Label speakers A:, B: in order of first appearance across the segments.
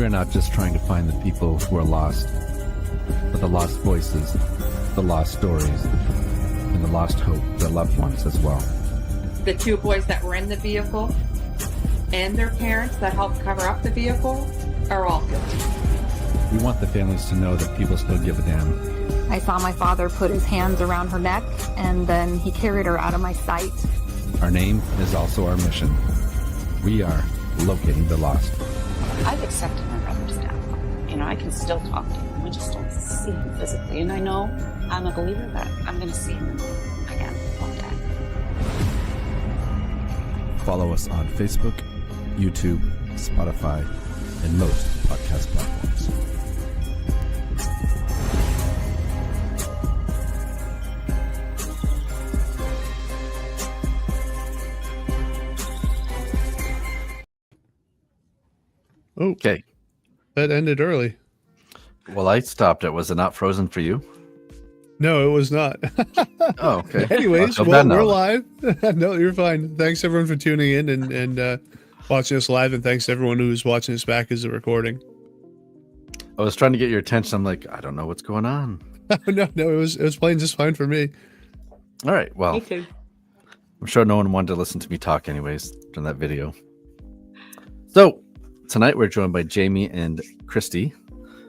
A: We're not just trying to find the people who are lost, but the lost voices, the lost stories, and the lost hope of their loved ones as well.
B: The two boys that were in the vehicle and their parents that helped cover up the vehicle are all guilty.
A: We want the families to know that people still give a damn.
C: I saw my father put his hands around her neck, and then he carried her out of my sight.
A: Our name is also our mission. We are locating the lost.
D: I've accepted my brother's death. I can still talk to him. We just don't see him physically. And I know I'm a believer that I'm going to see him again one day.
A: Follow us on Facebook, YouTube, Spotify, and most podcast platforms.
E: Okay. That ended early.
A: Well, I stopped it. Was it not frozen for you?
E: No, it was not.
A: Oh, okay.
E: Anyways, we're live. No, you're fine. Thanks everyone for tuning in and watching us live, and thanks to everyone who's watching us back as a recording.
A: I was trying to get your attention. I'm like, I don't know what's going on.
E: No, it was playing just fine for me.
A: All right. Well,
B: Me too.
A: I'm sure no one wanted to listen to me talk anyways during that video. So tonight we're joined by Jamie and Christy.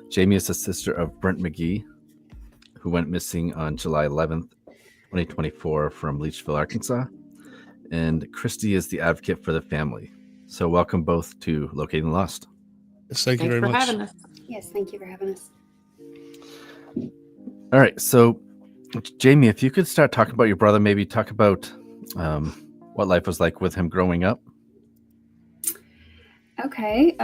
A: Jamie is the sister of Brent McGhee, who went missing on July 11th, 2024 from Leachville, Arkansas. And Christy is the advocate for the family. So welcome both to Locating the Lost.
E: Yes, thank you very much.
B: Thanks for having us.
F: Yes, thank you for having us.
A: All right. So Jamie, if you could start talking about your brother, maybe talk about what life was like with him growing up.
F: Okay,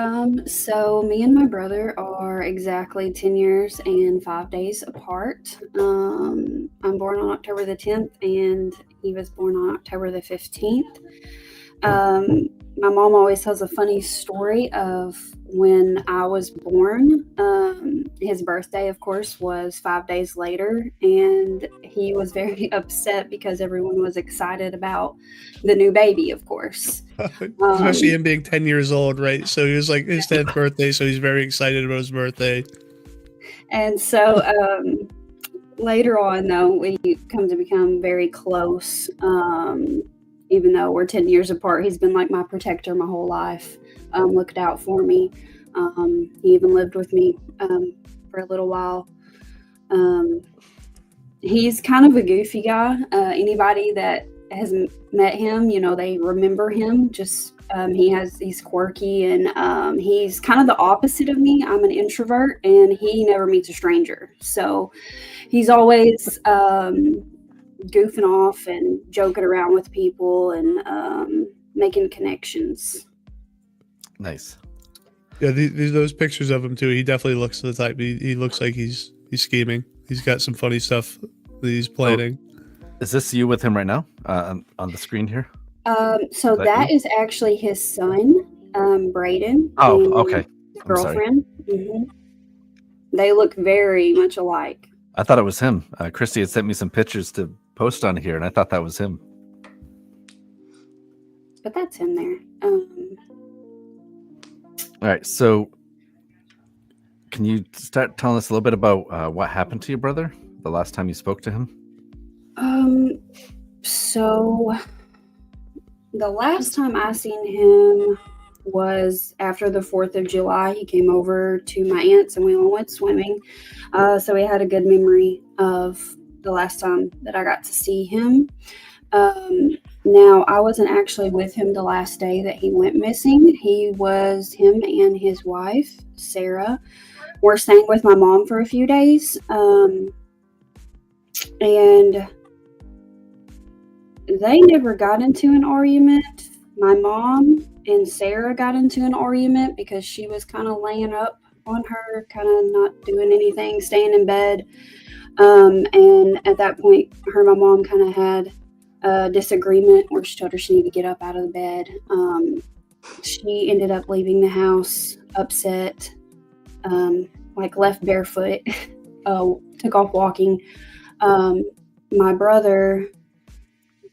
F: so me and my brother are exactly 10 years and 5 days apart. I'm born on October the 10th, and he was born on October the 15th. My mom always tells a funny story of when I was born. His birthday, of course, was 5 days later, and he was very upset because everyone was excited about the new baby, of course.
E: Especially him being 10 years old, right? So he was like his 10th birthday, so he's very excited about his birthday.
F: And so later on, though, we come to become very close. Even though we're 10 years apart, he's been like my protector my whole life, looked out for me. He even lived with me for a little while. He's kind of a goofy guy. Anybody that has met him, they remember him. Just he's quirky, and he's kind of the opposite of me. I'm an introvert, and he never meets a stranger. So he's always goofing off and joking around with people and making connections.
A: Nice.
E: Yeah, those pictures of him too. He definitely looks the type. He looks like he's scheming. He's got some funny stuff that he's planning.
A: Is this you with him right now on the screen here?
F: So that is actually his son, Braden.
A: Oh, okay.
F: His girlfriend. Mm-hmm. They look very much alike.
A: I thought it was him. Christy had sent me some pictures to post on here, and I thought that was him.
F: But that's him there.
A: All right. So can you start telling us a little bit about what happened to your brother the last time you spoke to him?
F: So the last time I seen him was after the 4th of July. He came over to my aunt's and we all went swimming. So we had a good memory of the last time that I got to see him. Now, I wasn't actually with him the last day that he went missing. Him and his wife, Sarah, were staying with my mom for a few days. And they never got into an argument. My mom and Sarah got into an argument because she was kind of laying up on her, kind of not doing anything, staying in bed. And at that point, her and my mom kind of had a disagreement where she told her she needed to get up out of the bed. She ended up leaving the house upset, left barefoot, took off walking. My brother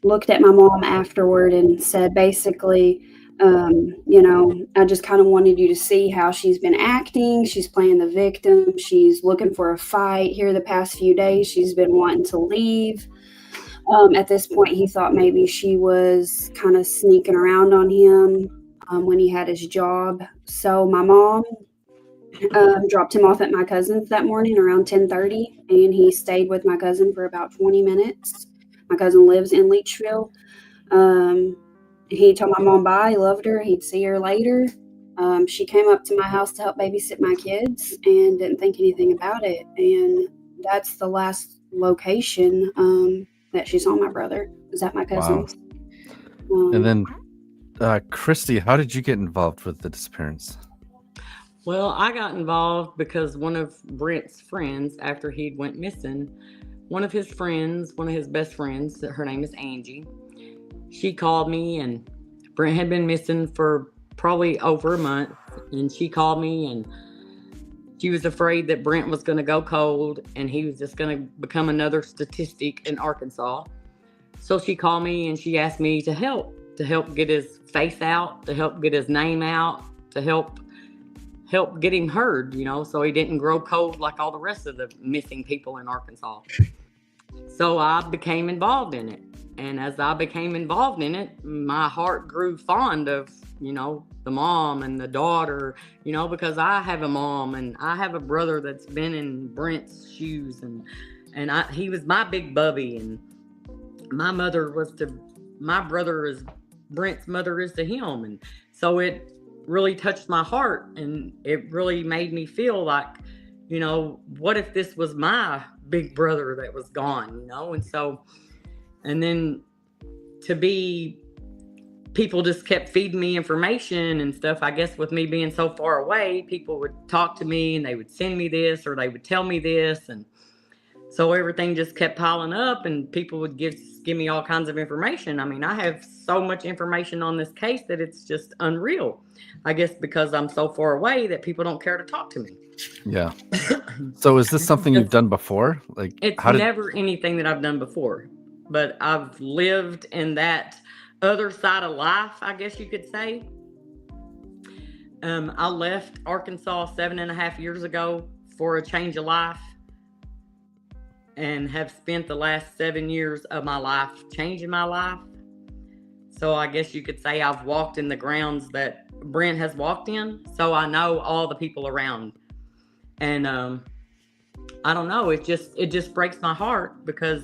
F: looked at my mom afterward and said basically, I just kind of wanted you to see how she's been acting. She's playing the victim. She's looking for a fight here the past few days. She's been wanting to leave. At this point, he thought maybe she was kind of sneaking around on him when he had his job. So my mom dropped him off at my cousin's that morning around 10:30, and he stayed with my cousin for about 20 minutes. My cousin lives in Leachville. He told my mom bye. He loved her. He'd see her later. She came up to my house to help babysit my kids and didn't think anything about it. And that's the last location that she saw my brother, was at my cousin's.
A: And then, Christy, how did you get involved with the disappearance?
G: Well, I got involved because one of Brent's friends, after he'd went missing, one of his best friends, her name is Angie, she called me, and Brent had been missing for probably over a month, and she called me, and she was afraid that Brent was going to go cold and he was just going to become another statistic in Arkansas. So she called me and she asked me to help get his face out, to help get his name out, to help get him heard, so he didn't grow cold like all the rest of the missing people in Arkansas. So I became involved in it. And as I became involved in it, my heart grew fond of, the mom and the daughter, because I have a mom and I have a brother that's been in Brent's shoes, and he was my big bubby, and Brent's mother is to him. And so it really touched my heart, and it really made me feel like, what if this was my big brother that was gone, and then people just kept feeding me information and stuff. I guess with me being so far away, people would talk to me and they would send me this or they would tell me this. And so everything just kept piling up, and people would give me all kinds of information. I mean, I have so much information on this case that it's just unreal. I guess because I'm so far away that people don't care to talk to me.
A: Yeah. So is this something you've done before?
G: It's never anything that I've done before, but I've lived in that other side of life, I guess you could say. I left Arkansas 7.5 years ago for a change of life, and have spent the last 7 years of my life changing my life. So I guess you could say I've walked in the grounds that Brent has walked in. So I know all the people around. And I don't know, it just breaks my heart because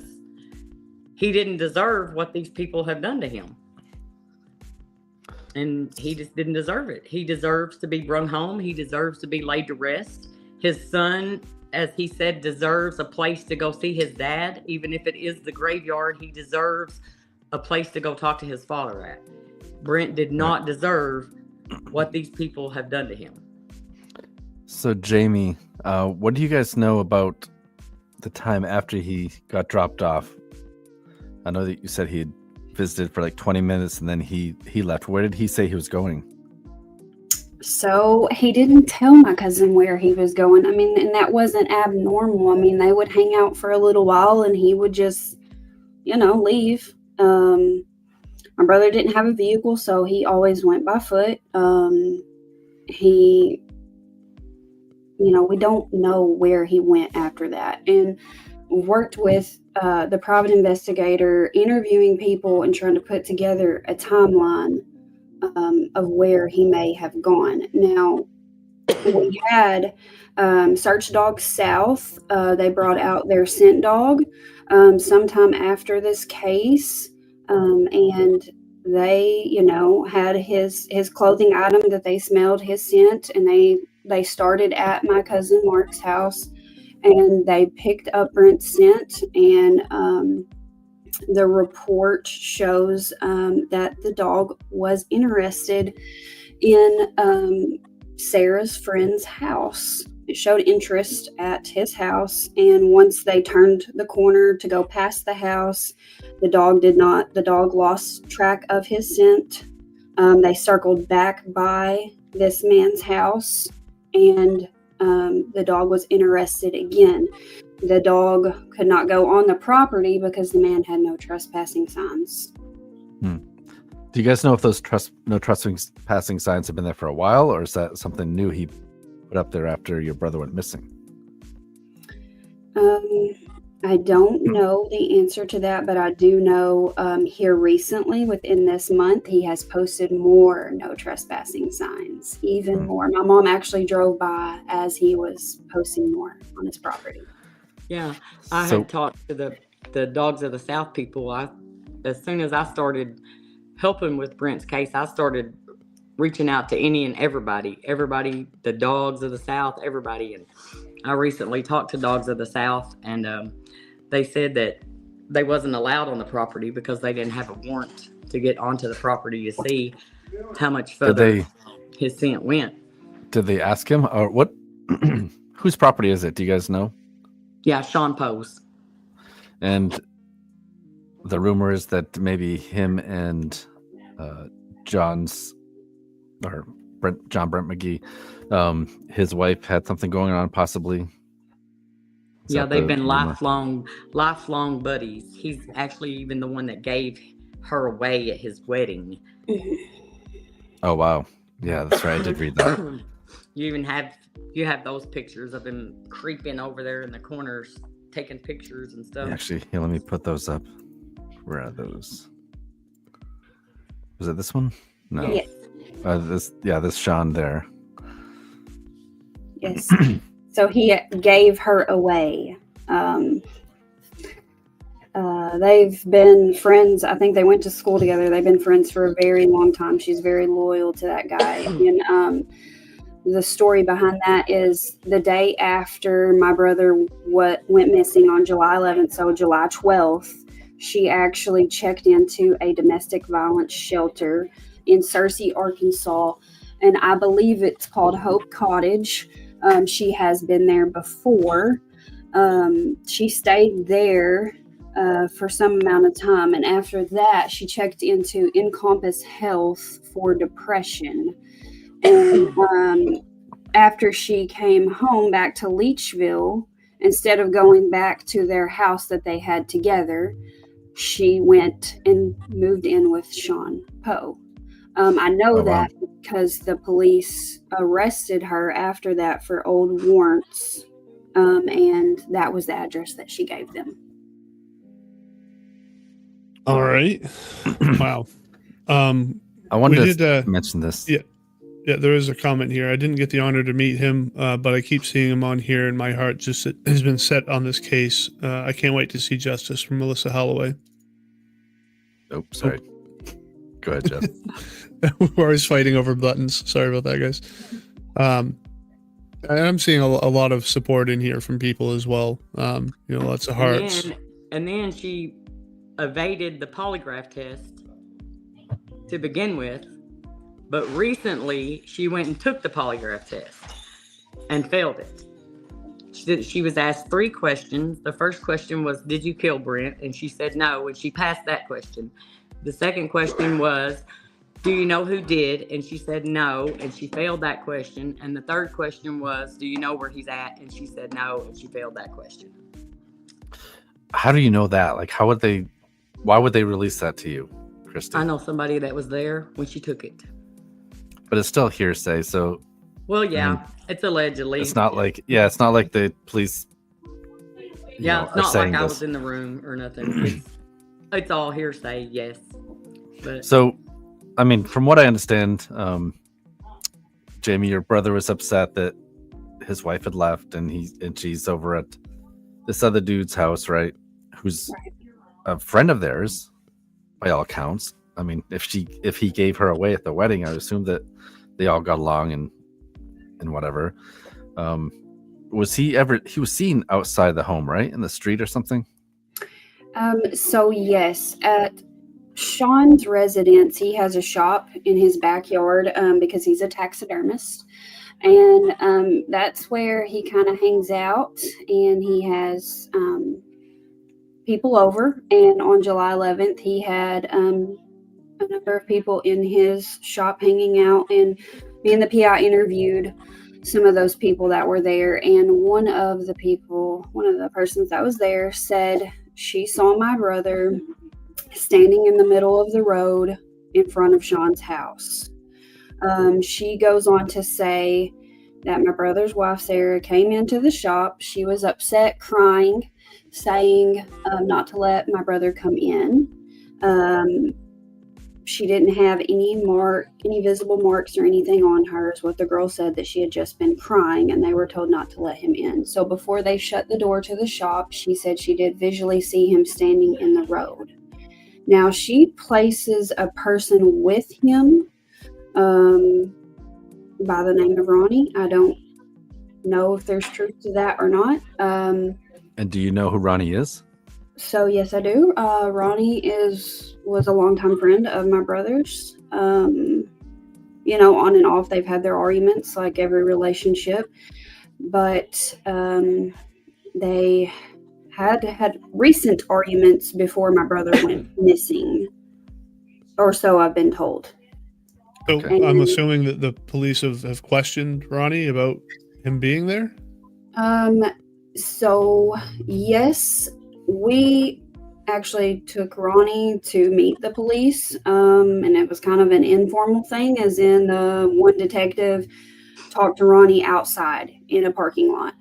G: he didn't deserve what these people have done to him. And he just didn't deserve it. He deserves to be brought home. He deserves to be laid to rest. His son, as he said, deserves a place to go see his dad. Even if it is the graveyard, he deserves a place to go talk to his father at. Brent did not deserve what these people have done to him.
A: So, Jamie, what do you guys know about the time after he got dropped off? I know that you said he had visited for like 20 minutes and then he left. Where did he say he was going?
F: So he didn't tell my cousin where he was going. I mean, and that wasn't abnormal. I mean, they would hang out for a little while and he would just, leave. My brother didn't have a vehicle, so he always went by foot. We don't know where he went after that. And worked with the private investigator, interviewing people and trying to put together a timeline of where he may have gone. Now, we had search dogs south. They brought out their scent dog sometime after this case, and they, had his clothing item that they smelled his scent, and they started at my cousin Mark's house, and they picked up Brent's scent, and the report shows that the dog was interested in Sarah's friend's house. It showed interest at his house, and once they turned the corner to go past the house, the dog lost track of his scent. They circled back by this man's house, and the dog was interested again. The dog could not go on the property because the man had no trespassing signs.
A: Do you guys know if those no trespassing signs have been there for a while, or is that something new he put up there after your brother went missing?
F: I don't know the answer to that, but I do know here recently, within this month, he has posted more no trespassing signs, even more. My mom actually drove by as he was posting more on his property.
G: Yeah, I had talked to the Dogs of the South people. As soon as I started helping with Brent's case, I started reaching out to any and everybody, the Dogs of the South, everybody. And I recently talked to Dogs of the South, and they said that they wasn't allowed on the property because they didn't have a warrant to get onto the property to see how much further his scent went.
A: Did they ask him, or what? Whose property is it? Do you guys know?
G: Yeah, Sean Poe's.
A: And the rumor is that maybe him and John Brent McGhee, his wife had something going on, possibly.
G: Yeah, they've been lifelong buddies. He's actually even the one that gave her away at his wedding.
A: Oh wow, yeah, that's right. I did read that.
G: You have those pictures of him creeping over there in the corners, taking pictures and stuff.
A: Actually, here, let me put those up. Where are those? Was it this one? No.
F: Yes.
A: This Sean there.
F: Yes. So he gave her away. They've been friends. I think they went to school together. They've been friends for a very long time. She's very loyal to that guy. And the story behind that is the day after my brother went missing on July 11th, so July 12th, she actually checked into a domestic violence shelter in Searcy, Arkansas. And I believe it's called Hope Cottage. She has been there before. She stayed there for some amount of time. And after that, she checked into Encompass Health for depression. And after she came home back to Leachville, instead of going back to their house that they had together, she went and moved in with Sean Poe. I know that because the police arrested her after that for old warrants, and that was the address that she gave them.
E: All right. Wow.
A: I wanted to mention this.
E: Yeah, there is a comment here. I didn't get the honor to meet him, but I keep seeing him on here, and my heart just has been set on this case. I can't wait to see justice from Melissa Holloway.
A: Oh, sorry. Go ahead, Jeff.
E: We're always fighting over buttons. Sorry about that, guys. I'm seeing a lot of support in here from people as well. Lots of hearts.
G: And then she evaded the polygraph test to begin with. But recently, she went and took the polygraph test and failed it. She was asked 3 questions. The first question was, did you kill Brent? And she said no, and she passed that question. The second question was, do you know who did? And she said no, and she failed that question. And the third question was, do you know where he's at? And she said no, and she failed that question.
A: How do you know that? Like, why would they release that to you, Christy?
G: I know somebody that was there when she took it.
A: But it's still hearsay, so.
G: Well, yeah, it's allegedly.
A: It's not like the police.
G: It's not like I was in the room or nothing. It's all hearsay, yes. But.
A: So, I mean, from what I understand, Jamie, your brother was upset that his wife had left, and she's over at this other dude's house, right? Who's a friend of theirs, by all accounts. I mean, if he gave her away at the wedding, I would assume that they all got along and whatever. He was seen outside the home, right? In the street or something?
F: So yes, at Sean's residence, he has a shop in his backyard because he's a taxidermist. And that's where he kind of hangs out, and he has people over. And on July 11th, he had a number of people in his shop hanging out, and me and the PI interviewed some of those people that were there. And one of the persons that was there said she saw my brother standing in the middle of the road in front of Sean's house. She goes on to say that my brother's wife, Sarah, came into the shop. She was upset, crying, saying not to let my brother come in. She didn't have any visible marks or anything on her, is what the girl said, that she had just been crying, and they were told not to let him in. So before they shut the door to the shop, she said she did visually see him standing in the road. Now, she places a person with him by the name of Ronnie. I don't know if there's truth to that or not.
A: And do you know who Ronnie is?
F: So yes, I do. Ronnie was a longtime friend of my brother's. On and off, they've had their arguments, like every relationship. But they had recent arguments before my brother went missing, or so I've been told.
E: So
F: Okay.
E: I'm assuming that the police have questioned Ronnie about him being there?
F: So yes, we actually took Ronnie to meet the police, and it was kind of an informal thing, as in one detective talked to Ronnie outside in a parking lot.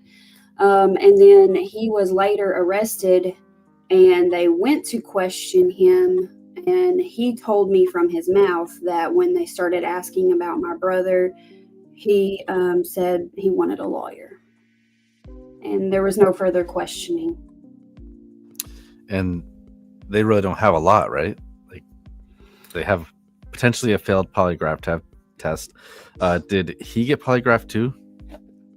F: And then he was later arrested, and they went to question him, and he told me from his mouth that when they started asking about my brother, he said he wanted a lawyer. And there was no further questioning.
A: And they really don't have a lot, right? Like, they have potentially a failed polygraph test. Did he get polygraphed too?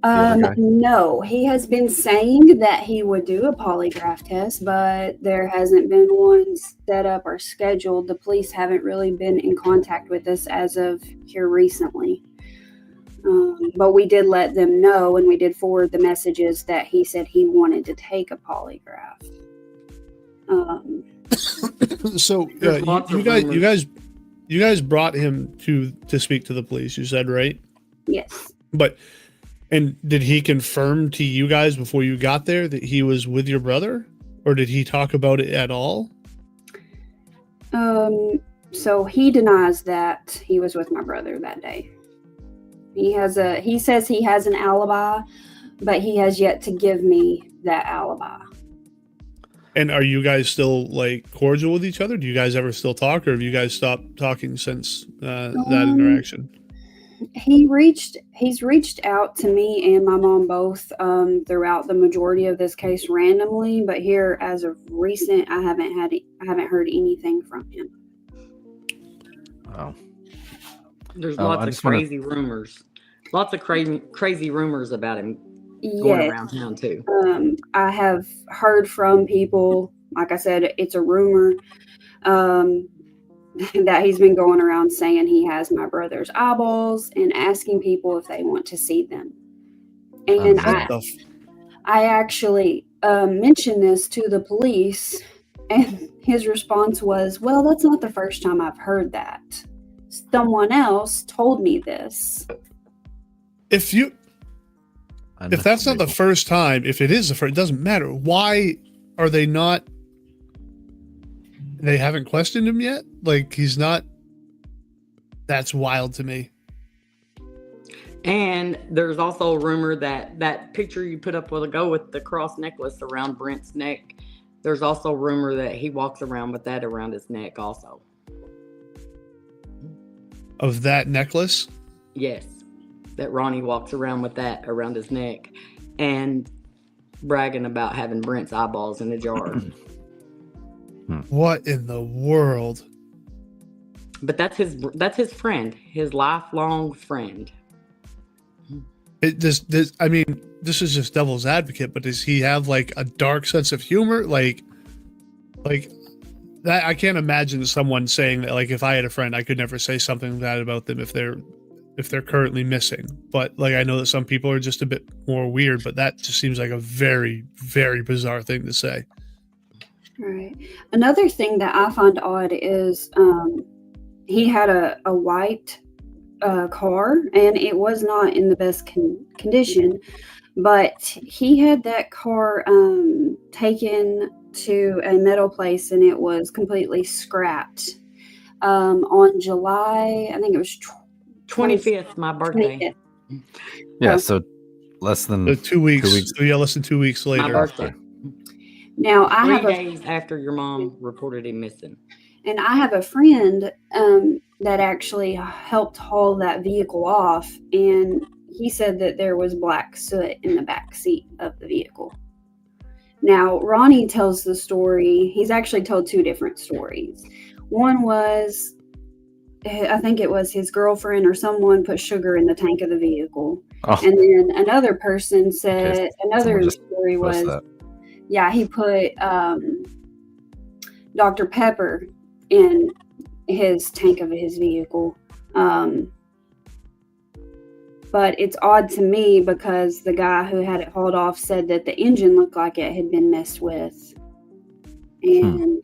F: No, he has been saying that he would do a polygraph test, but there hasn't been one set up or scheduled. The police haven't really been in contact with us as of here recently. But we did let them know, and we did forward the messages that he said he wanted to take a polygraph.
E: So you guys brought him to speak to the police, you said, right?
F: Yes.
E: And did he confirm to you guys before you got there that he was with your brother, or did he talk about it at all?
F: So he denies that he was with my brother that day. He says he has an alibi, but he has yet to give me that alibi.
E: And are you guys still like cordial with each other? Do you guys ever still talk, or have you guys stopped talking since that interaction?
F: He's reached out to me and my mom both throughout the majority of this case randomly, but here as of recent, I haven't heard anything from him.
A: Wow.
G: There's lots of crazy rumors. Lots of crazy rumors about him going around town too.
F: I have heard from people, like I said, it's a rumor, that he's been going around saying he has my brother's eyeballs and asking people if they want to see them. And I actually mentioned this to the police, and his response was, "Well, that's not the first time I've heard that. Someone else told me this."
E: If that's not the first time, if it is the first, it doesn't matter. Why are they not? They haven't questioned him yet? Like, he's not. That's wild to me.
G: And there's also a rumor that picture you put up with the cross necklace around Brent's neck. There's also a rumor that he walks around with that around his neck also.
E: Of that necklace?
G: Yes. That Ronnie walks around with that around his neck and bragging about having Brent's eyeballs in a jar.
E: What in the world?
G: But that's his friend, his lifelong friend.
E: This is just devil's advocate, but does he have like a dark sense of humor? Like that, I can't imagine someone saying that, like, if I had a friend, I could never say something bad about them if they're currently missing. But like, I know that some people are just a bit more weird, but that just seems like a very, very bizarre thing to say.
F: Right. Another thing that I find odd is he had a white car, and it was not in the best condition, but he had that car taken to a metal place, and it was completely scrapped. on July, I think it was
G: 25th, my birthday.
F: 25th.
A: Yeah,
F: Oh.
A: so less than
E: 2 weeks. So yeah, less than 2 weeks
G: My
E: later.
G: birthday.
F: Now I
G: 3
F: have
G: days after your mom reported him missing.
F: and I have a friend that actually helped haul that vehicle off, and he said that there was black soot in the back seat of the vehicle. Now, Ronnie tells the story. He's actually told two different stories. One was, I think it was his girlfriend or someone put sugar in the tank of the vehicle.
A: Oh,
F: And then another person said,
A: Okay,
F: another
A: someone just
F: story
A: post
F: was,
A: that.
F: yeah, he put Dr. Pepper in his tank of his vehicle. But it's odd to me because the guy who had it hauled off said that the engine looked like it had been messed with. And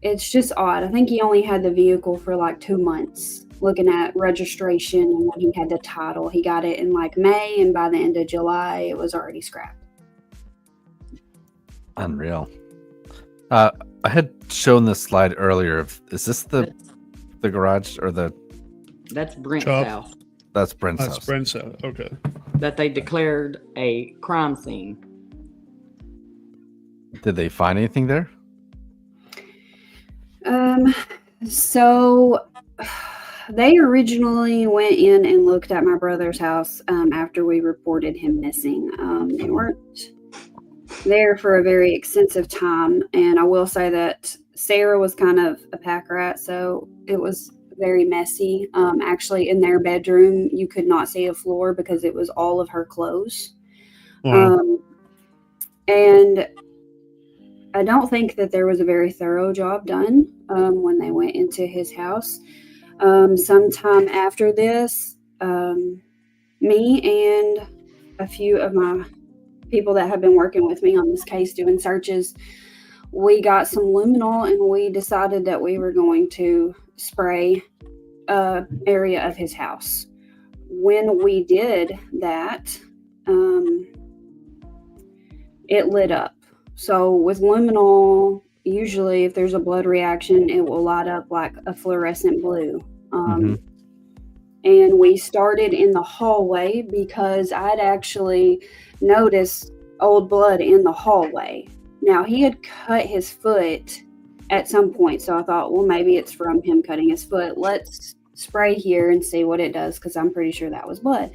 F: it's just odd. I think he only had the vehicle for like 2 months, looking at registration and when he had the title. He got it in like May, and by the end of July, it was already scrapped.
A: Unreal. I had shown this slide earlier. Is this the garage or the?
G: That's Brent's
E: Chop.
G: house
A: That's Brent's
E: That's
A: house.
E: Brent's house. Okay.
G: that they declared a crime scene.
A: Did they find anything there?
F: So they originally went in and looked at my brother's house after we reported him missing. They weren't there for a very extensive time, and I will say that Sarah was kind of a pack rat, so it was very messy. Actually, in their bedroom, you could not see a floor because it was all of her clothes.
E: Wow.
F: And I don't think that there was a very thorough job done when they went into his house. Sometime after this, me and a few of my people that have been working with me on this case doing searches, we got some luminol and we decided that we were going to spray area of his house. When we did that, it lit up. So with luminol, usually if there's a blood reaction, it will light up like a fluorescent blue. And we started in the hallway because I'd actually noticed old blood in the hallway. Now, he had cut his foot at some point, so I thought, well, maybe it's from him cutting his foot. Let's spray here and see what it does, because I'm pretty sure that was blood.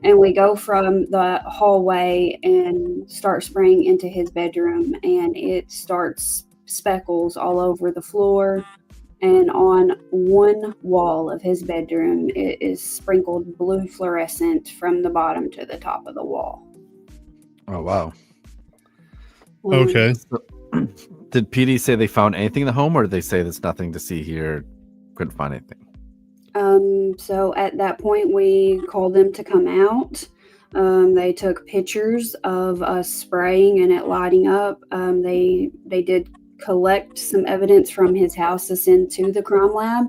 F: And we go from the hallway and start spraying into his bedroom, and it starts speckles all over the floor. And on one wall of his bedroom, it is sprinkled blue fluorescent from the bottom to the top of the wall.
A: Oh, wow.
E: Okay.
A: Did PD say they found anything in the home, or did they say there's nothing to see here? Couldn't find anything.
F: So at that point, we called them to come out. They took pictures of us spraying and it lighting up. They did collect some evidence from his house to send to the crime lab.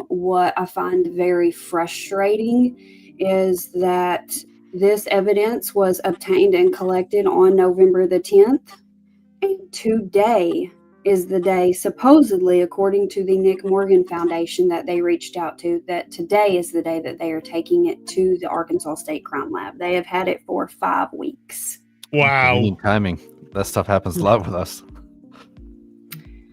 F: What I find very frustrating is that this evidence was obtained and collected on November the 10th. And today is the day, supposedly, according to the Nick Morgan Foundation that they reached out to, that today is the day that they are taking it to the Arkansas State Crime Lab. They have had it for 5 weeks.
E: Wow.
A: Convenient timing. That stuff happens a lot with us.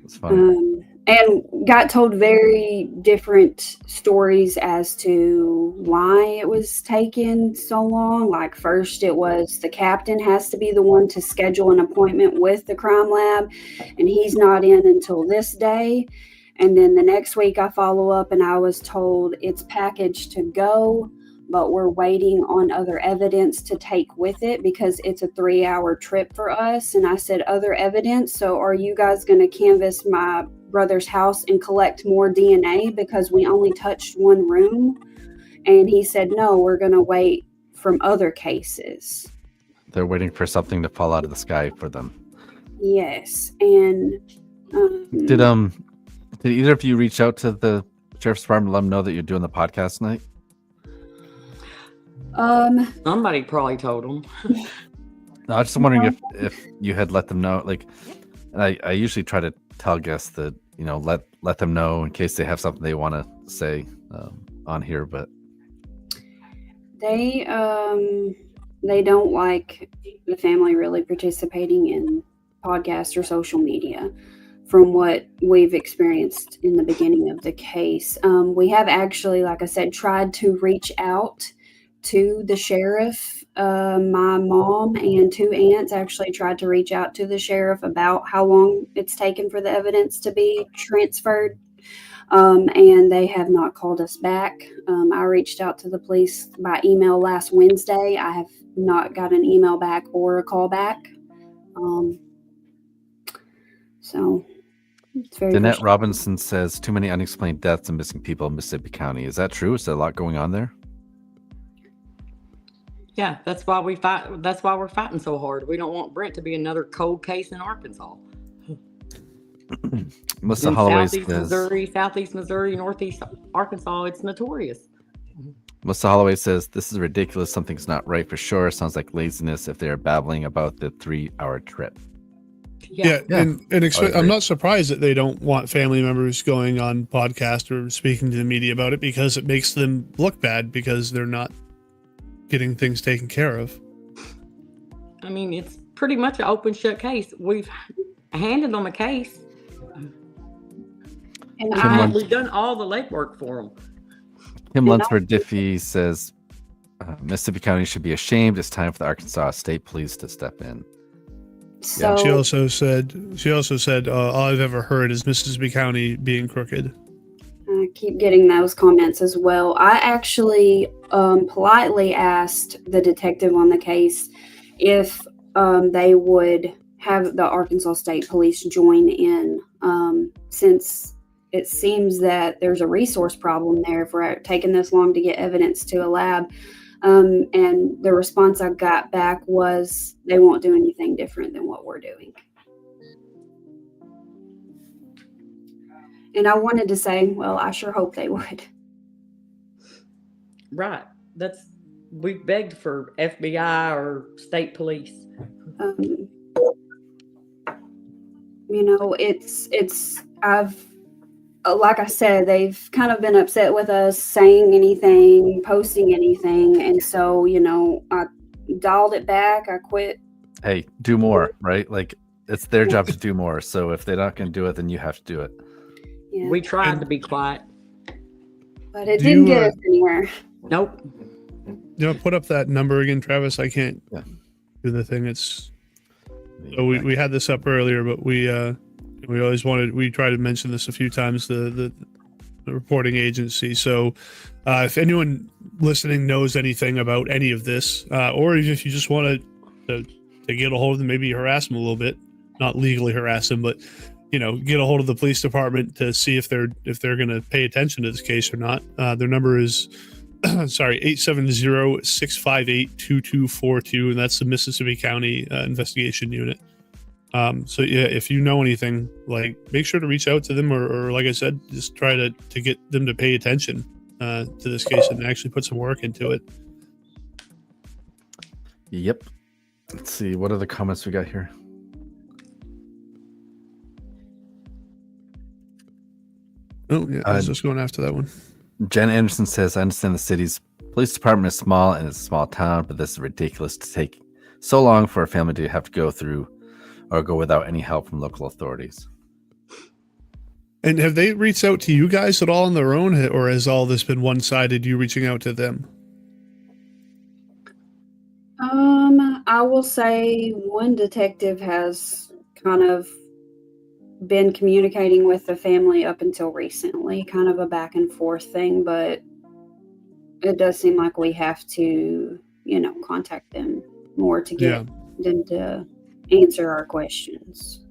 A: It's funny.
F: And got told very different stories as to why it was taking so long. Like, first it was the captain has to be the one to schedule an appointment with the crime lab, and he's not in until this day. And then the next week I follow up and I was told it's packaged to go, but we're waiting on other evidence to take with it because it's a 3-hour trip for us. And I said, other evidence? So are you guys going to canvass my brother's house and collect more DNA because we only touched one room? And he said, no, we're going to wait from other cases.
A: They're waiting for something to fall out of the sky for them.
F: Yes. And
A: Did either of you reach out to the sheriff's department, let them know that you're doing the podcast tonight?
G: Somebody probably told them.
A: No, I was just wondering if you had let them know. Like, and I usually try to tell guests that let them know in case they have something they want to say on here. But
F: they don't like the family really participating in podcasts or social media, from what we've experienced in the beginning of the case. We have actually, like I said, tried to reach out to the sheriff. My mom and 2 aunts actually tried to reach out to the sheriff about how long it's taken for the evidence to be transferred, and they have not called us back. I reached out to the police by email last Wednesday. I have not got an email back or a call back. So it's very
A: Danette
F: frustrating.
A: Robinson says too many unexplained deaths and missing people in Mississippi County. Is that true? Is there a lot going on there?
G: Yeah, that's why we fight. That's why we're fighting so hard. We don't want Brent to be another cold case in Arkansas.
A: Melissa
G: In
A: Holloway
G: Southeast Missouri, Northeast Arkansas, it's notorious.
A: Melissa Holloway says this is ridiculous. Something's not right for sure. Sounds like laziness if they are babbling about the 3-hour trip.
E: Yeah,
A: Yeah.
E: and I'm not surprised that they don't want family members going on podcast or speaking to the media about it, because it makes them look bad because they're not getting things taken care of.
G: I mean, it's pretty much an open shut case. We've handed them a case,
F: And
G: we've done all the legwork for them.
A: Kim Lunsford Diffie says Mississippi County should be ashamed. It's time for the Arkansas State Police to step in.
F: so
E: She also said all I've ever heard is Mississippi County being crooked.
F: I keep getting those comments as well. I actually politely asked the detective on the case if they would have the Arkansas State Police join in, since it seems that there's a resource problem there if we're taking this long to get evidence to a lab. And the response I got back was they won't do anything different than what we're doing. And I wanted to say, well, I sure hope they would.
G: Right. We begged for FBI or state police.
F: Like I said, they've kind of been upset with us saying anything, posting anything. And so, I dialed it back. I quit.
A: Hey, do more, right? Like, it's their job to do more. So if they're not going to do it, then you have to do it.
F: Yeah.
G: We tried to be quiet.
F: But it didn't get us anywhere.
G: Nope.
E: Put up that number again, Travis. I can't do the thing. We had this up earlier, but we tried to mention this a few times, the reporting agency. So if anyone listening knows anything about any of this, or if you just want to get a hold of them, maybe harass them a little bit, not legally harass them, but get a hold of the police department to see if they're going to pay attention to this case or not. Their number is 870-658-2242, and that's the Mississippi County Investigation Unit. So yeah, if you know anything, make sure to reach out to them, or like I said, just try to get them to pay attention to this case and actually put some work into it.
A: Yep. Let's see. What are the comments we got here?
E: Oh yeah, I was just going after that one.
A: Jen Anderson says, I understand the city's police department is small and it's a small town, but this is ridiculous to take so long for a family to have to go through or go without any help from local authorities.
E: And have they reached out to you guys at all on their own, or has all this been one-sided, you reaching out to them?
F: I will say one detective has kind of been communicating with the family up until recently, kind of a back and forth thing, but it does seem like we have to, contact them more to get them to answer our questions.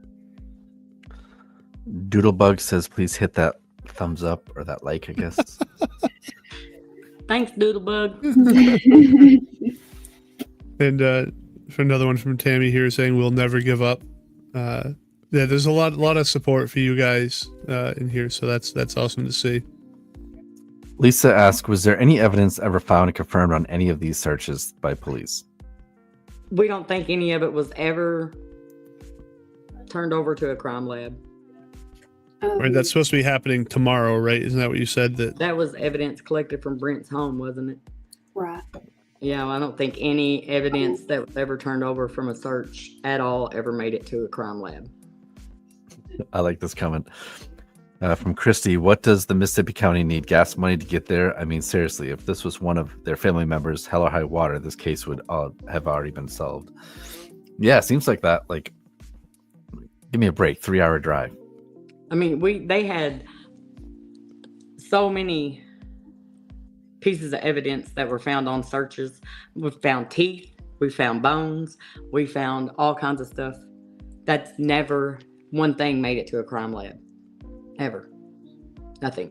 A: Doodlebug says, please hit that thumbs up or that like, I guess.
G: Thanks, Doodlebug.
E: And for another one from Tammy here saying, we'll never give up. There's a lot of support for you guys in here, so that's awesome to see.
A: Lisa asked, was there any evidence ever found and confirmed on any of these searches by police?
G: We don't think any of it was ever turned over to a crime lab.
E: Right, that's supposed to be happening tomorrow, right? Isn't that what you said?
G: That was evidence collected from Brent's home, wasn't it?
F: Right.
G: Yeah, well, I don't think any evidence that was ever turned over from a search at all ever made it to a crime lab.
A: I like this comment from Christy. What does the Mississippi County need? Gas money to get there? I mean, seriously, if this was one of their family members, hell or high water, this case would have already been solved. Yeah, it seems like that. Like, give me a break. 3-hour drive.
G: I mean, they had so many pieces of evidence that were found on searches. We found teeth, we found bones, we found all kinds of stuff. That's never one thing made it to a crime lab. Ever. Nothing.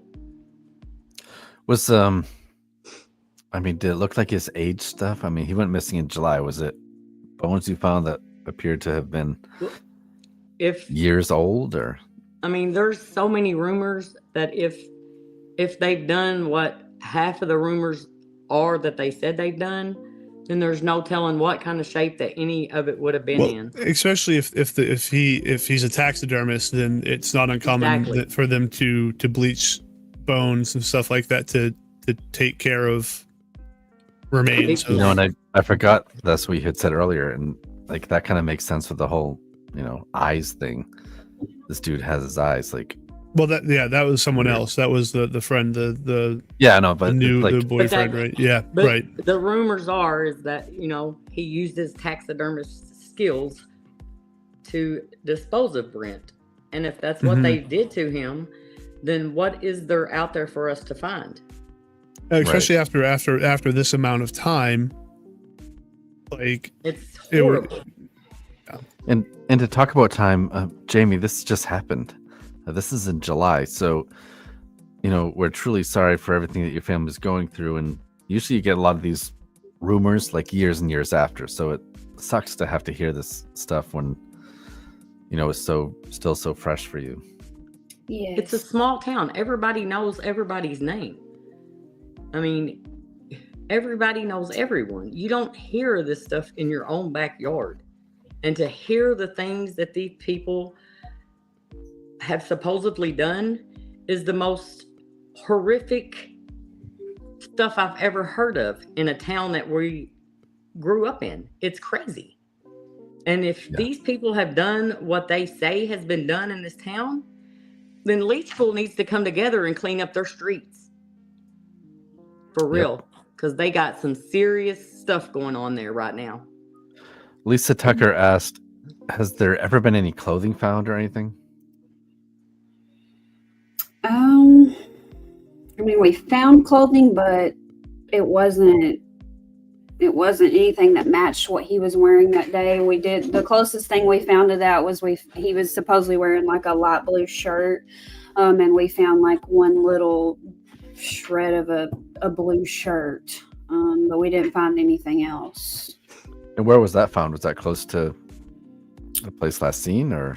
A: Was I mean, did it look like his age stuff? I mean, he went missing in July. Was it bones you found that appeared to have been years old, or?
G: I mean, there's so many rumors that if they've done what half of the rumors are that they said they've done, then there's no telling what kind of shape that any of it would have been in.
E: Especially if he's a taxidermist, then it's not uncommon for them to bleach bones and stuff like that to take care of remains.
A: You know, and I forgot that's what you had said earlier, and like that kind of makes sense with the whole, eyes thing. This dude has his eyes like.
E: Well, that was someone else. That was the friend, the
A: the
E: boyfriend, right? Yeah, right.
G: The rumors is that he used his taxidermist skills to dispose of Brent, and if that's what they did to him, then what is there out there for us to find?
E: Especially after this amount of time, like
G: it's horrible.
A: And to talk about time, Jamie, this just happened. This is in July, so we're truly sorry for everything that your family is going through. And usually, you get a lot of these rumors like years and years after. So it sucks to have to hear this stuff when it's still so fresh for you.
F: Yeah,
G: it's a small town. Everybody knows everybody's name. I mean, everybody knows everyone. You don't hear this stuff in your own backyard, and to hear the things that these people have supposedly done is the most horrific stuff I've ever heard of in a town that we grew up in. It's crazy. And if these people have done what they say has been done in this town, then Leachville needs to come together and clean up their streets. For real. Because they got some serious stuff going on there right now.
A: Lisa Tucker asked, has there ever been any clothing found or anything?
F: I mean, we found clothing, but it wasn't anything that matched what he was wearing that day. The closest thing we found to that was he was supposedly wearing like a light blue shirt, and we found like one little shred of a blue shirt, but we didn't find anything else.
A: And where was that found? Was that close to the place last seen, or?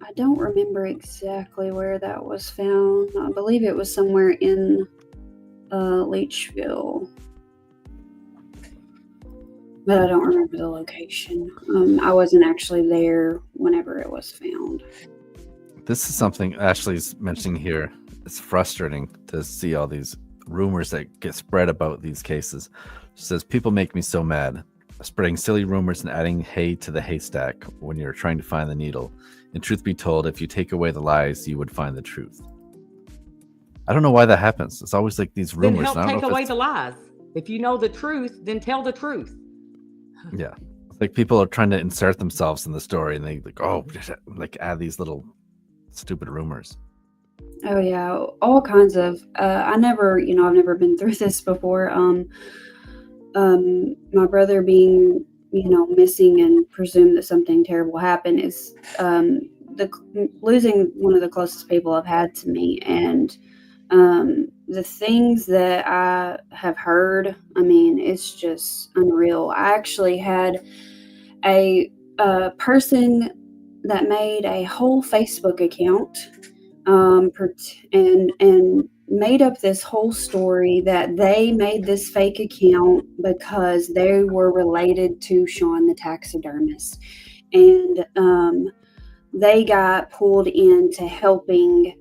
F: I don't remember exactly where that was found. I believe it was somewhere in Leachville, but I don't remember the location. I wasn't actually there whenever it was found.
A: This is something Ashley's mentioning here. It's frustrating to see all these rumors that get spread about these cases. She says, people make me so mad. Spreading silly rumors and adding hay to the haystack when you're trying to find the needle. And truth be told, if you take away the lies, you would find the truth. I don't know why that happens. It's always like these rumors.
G: Then help take away the lies. If you know the truth, then tell the truth.
A: Yeah. It's like people are trying to insert themselves in the story, and they add these little stupid rumors.
F: Oh yeah, all kinds of. I've never been through this before. My brother being missing and presumed that something terrible happened is losing one of the closest people I've had to me, and the things that I have heard, I mean, it's just unreal. I actually had a person that made a whole Facebook account and made up this whole story that they made this fake account because they were related to Sean the taxidermist. And they got pulled into helping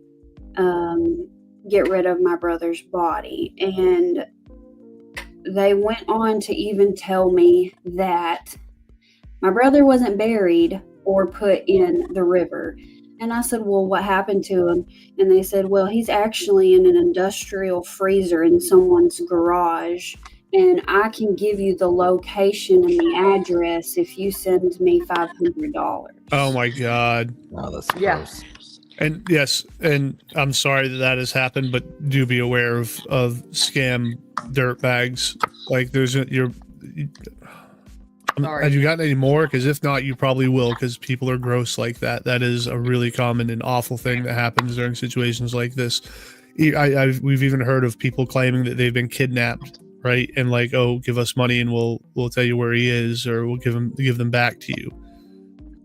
F: get rid of my brother's body. And they went on to even tell me that my brother wasn't buried or put in the river. And I said, well, what happened to him? And they said, well, he's actually in an industrial freezer in someone's garage. And I can give you the location and the address if you send me $500.
E: Oh my God.
A: Oh, that's
G: Yeah.
A: gross.
E: And yes, and I'm sorry that has happened, but do be aware of scam dirt bags. Like
G: Sorry.
E: have you gotten any more? Because if not, you probably will, because people are gross like that. That is a really common and awful thing that happens during situations like this. We've even heard of people claiming that they've been kidnapped, right? And like, oh, give us money and we'll tell you where he is, or we'll give them back to you.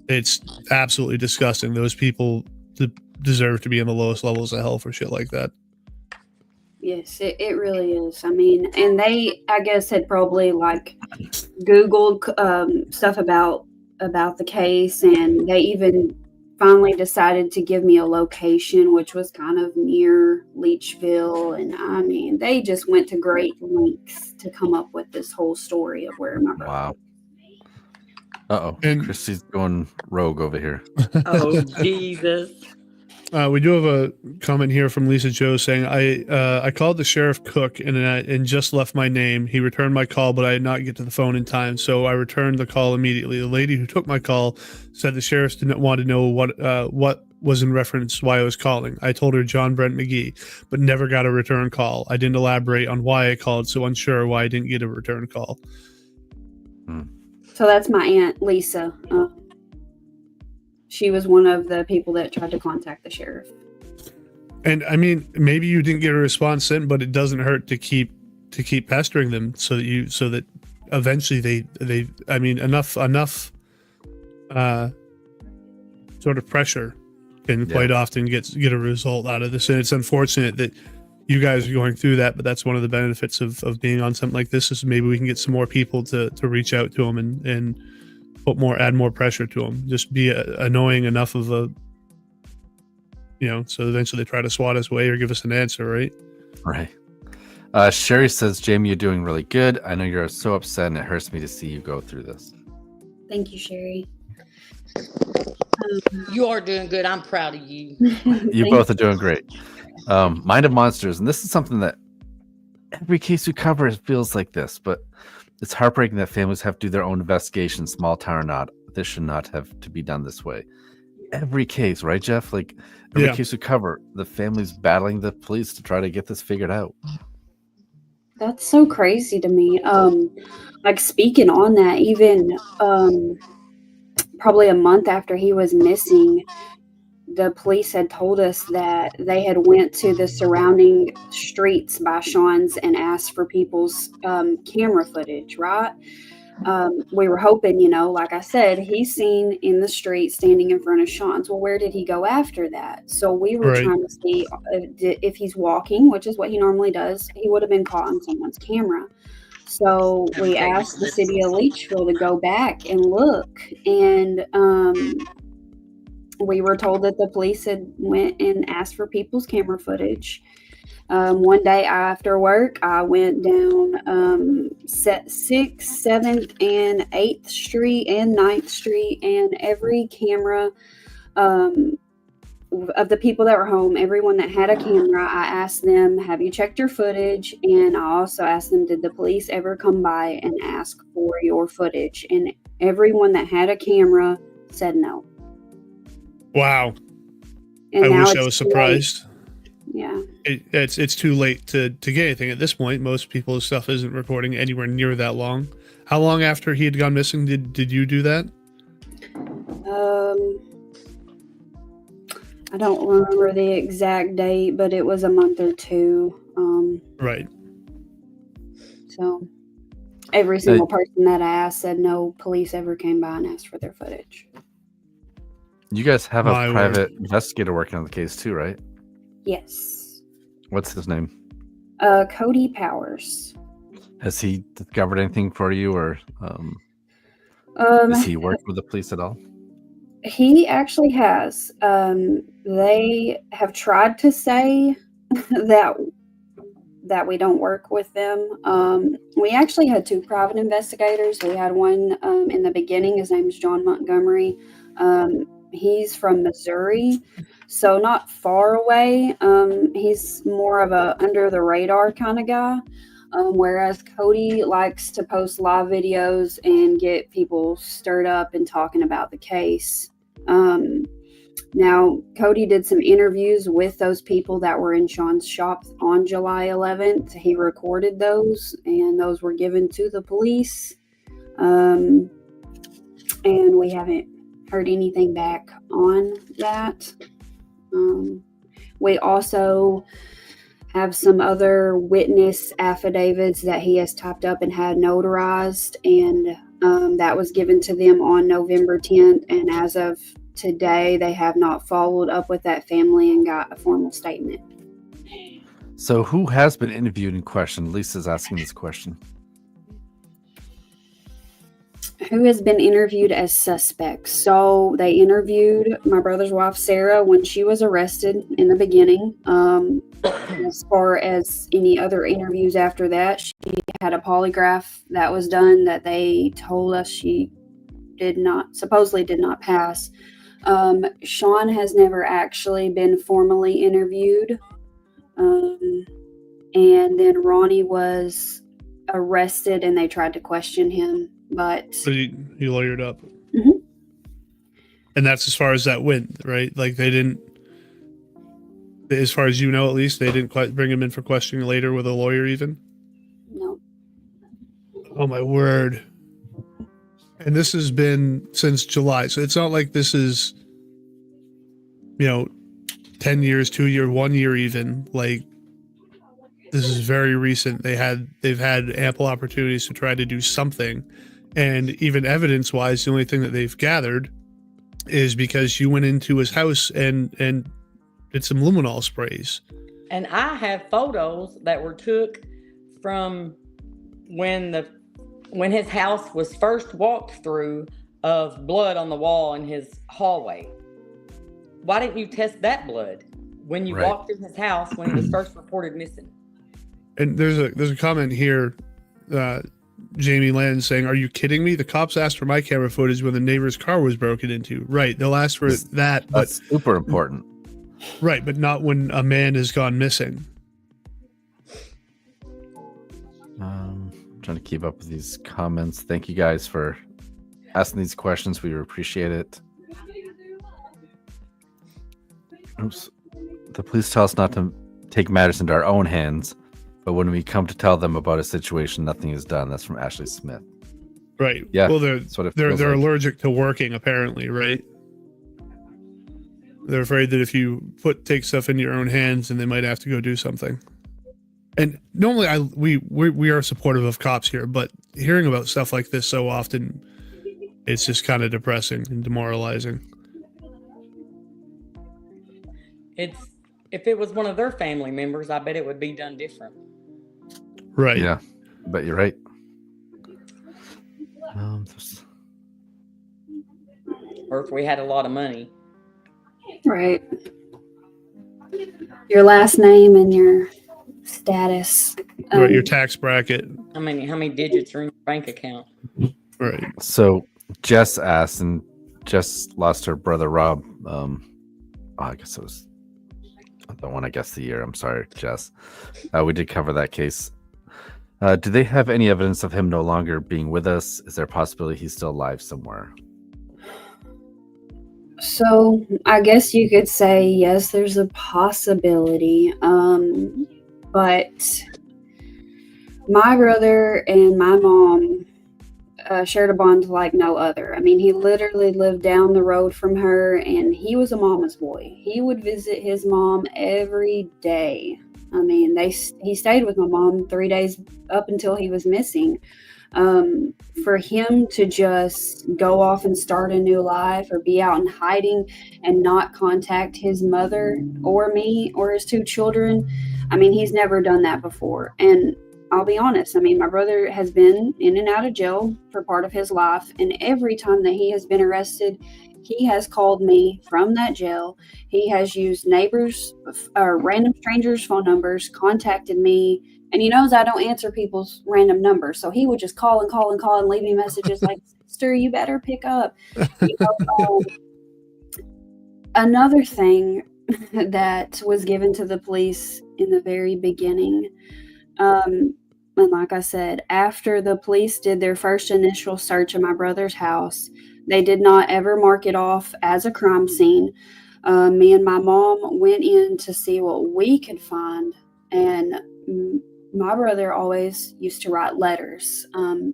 E: It's absolutely disgusting. Those people deserve to be in the lowest levels of hell for shit like that.
F: Yes, it really is. I mean, and they, I guess, had probably like Googled stuff about the case, and they even finally decided to give me a location, which was kind of near Leachville. And I mean, they just went to great lengths to come up with this whole story of where my brother.
A: Wow. Uh-oh.
E: And-
A: Christy's going rogue over here.
G: Oh, Jesus.
E: We do have a comment here from Lisa Joe saying, I called the Sheriff Cook and just left my name. He returned my call, but I did not get to the phone in time, so I returned the call immediately. The lady who took my call said the sheriffs didn't want to know what was in reference why I was calling. I told her John Brent McGhee, but never got a return call. I didn't elaborate on why I called, so unsure why I didn't get a return call.
F: So that's my aunt Lisa. She was one of the people that tried to contact the sheriff.
E: And I mean, maybe you didn't get a response then, but it doesn't hurt to keep pestering them so that eventually they I mean, enough sort of pressure can quite often get a result out of this. And it's unfortunate that you guys are going through that, but that's one of the benefits of being on something like this, is maybe we can get some more people to reach out to them and add more pressure to them. Just be annoying enough of a, so eventually they try to swat us away or give us an answer, right?
A: Right. Sherry says, Jamie, you're doing really good. I know you're so upset and it hurts me to see you go through this.
F: Thank you, Sherry.
G: You are doing good. I'm proud of you.
A: You both are doing great. Mind of Monsters, and this is something that every case we cover feels like this, but it's heartbreaking that families have to do their own investigation, small town or not. This should not have to be done this way. Every case, right, Jeff? Like every case we cover, the family's battling the police to try to get this figured out.
F: That's so crazy to me. Like speaking on that, even probably a month after he was missing, the police had told us that they had went to the surrounding streets by Sean's and asked for people's camera footage, right? We were hoping, like I said, he's seen in the street standing in front of Sean's. Well, where did he go after that? So we were trying to see if he's walking, which is what he normally does. He would have been caught on someone's camera. So we asked the city of Leachville to go back and look, and we were told that the police had went and asked for people's camera footage. One day after work, I went down 6th, 7th, and 8th Street and 9th Street, and every camera of the people that were home, everyone that had a camera, I asked them, have you checked your footage? And I also asked them, did the police ever come by and ask for your footage? And everyone that had a camera said no.
E: Wow.
F: And
E: I
F: now
E: wish I was surprised.
F: Yeah.
E: It's too late to get anything at this point. Most people's stuff isn't recording anywhere near that long. How long after he had gone missing did you do that?
F: I don't remember the exact date, but it was a month or two.
E: Right.
F: So every single person that I asked said no police ever came by and asked for their footage.
A: You guys have
E: My
A: a private investigator working on the case too, right?
F: Yes.
A: What's his name?
F: Cody Powers.
A: Has he discovered anything for you, or does he work with the police at all?
F: He actually has. They have tried to say that we don't work with them. We actually had 2 private investigators. We had one in the beginning. His name is John Montgomery. He's from Missouri, so not far away. He's more of a under the radar kind of guy. Whereas Cody likes to post live videos and get people stirred up and talking about the case. Now, Cody did some interviews with those people that were in Sean's shop on July 11th. He recorded those, and those were given to the police. And we haven't heard anything back on that. We also have some other witness affidavits that he has typed up and had notarized, and that was given to them on November 10th. And as of today, they have not followed up with that family and got a formal statement.
A: So who has been interviewed and questioned? Lisa's asking this question.
F: Who has been interviewed as suspects? So they interviewed my brother's wife, Sarah, when she was arrested in the beginning. As far as any other interviews after that, she had a polygraph that was done that they told us she supposedly did not pass. Sean has never actually been formally interviewed. And then Ronnie was arrested and they tried to question him, but
E: he lawyered up.
F: Mhm.
E: And that's as far as that went, right? Like they didn't, as far as you know, at least, they didn't quite bring him in for questioning later with a lawyer even?
F: no.
E: Oh my word. And this has been since July. So it's not like this is, 10 years, 2 year, 1 year even. Like this is very recent. They've had ample opportunities to try to do something. And even evidence wise, the only thing that they've gathered is because you went into his house and did some luminol sprays.
G: And I have photos that were took from when his house was first walked through of blood on the wall in his hallway. Why didn't you test that blood when you walked in his house when he was first reported missing?
E: And there's a comment here, Jamie Land saying, "Are you kidding me? The cops asked for my camera footage when the neighbor's car was broken into." Right, they'll ask for that, but
A: that's super important.
E: Right, but not when a man has gone missing.
A: Trying to keep up with these comments. Thank you guys for asking these questions. We appreciate it. Oops. The police tell us not to take matters into our own hands, but when we come to tell them about a situation, nothing is done. That's from Ashley Smith.
E: Right.
A: Yeah.
E: Well, they're
A: like.
E: allergic to working, apparently, right? They're afraid that if you take stuff into your own hands, and they might have to go do something. And normally, we are supportive of cops here, but hearing about stuff like this so often, it's just kind of depressing and demoralizing.
G: If it was one of their family members, I bet it would be done different.
E: Right.
A: Yeah. I bet you're right.
G: Or if we had a lot of money.
F: Right. Your last name and your status.
E: Right, your tax bracket.
G: How many digits are in your bank account?
E: Right.
A: So Jess asked, and Jess lost her brother Rob. I guess it was the one. I guess the year. I'm sorry, Jess. We did cover that case. Do they have any evidence of him no longer being with us? Is there a possibility he's still alive somewhere?
F: So I guess you could say yes, there's a possibility. But my brother and my mom shared a bond like no other. I mean, he literally lived down the road from her, and he was a mama's boy. He would visit his mom every day. I mean, he stayed with my mom 3 days up until he was missing. For him to just go off and start a new life or be out in hiding and not contact his mother or me or his 2 children, I mean, he's never done that before. And I'll be honest, I mean, my brother has been in and out of jail for part of his life, and every time that he has been arrested, He has called me from that jail. He has used neighbors or random strangers' phone numbers, contacted me, and he knows I don't answer people's random numbers. So he would just call and leave me messages like, "Sister, you better pick up." You know, another thing that was given to the police in the very beginning, and like I said, after the police did their first initial search of my brother's house, they did not ever mark it off as a crime scene. Me and my mom went in to see what we could find, and my brother always used to write letters.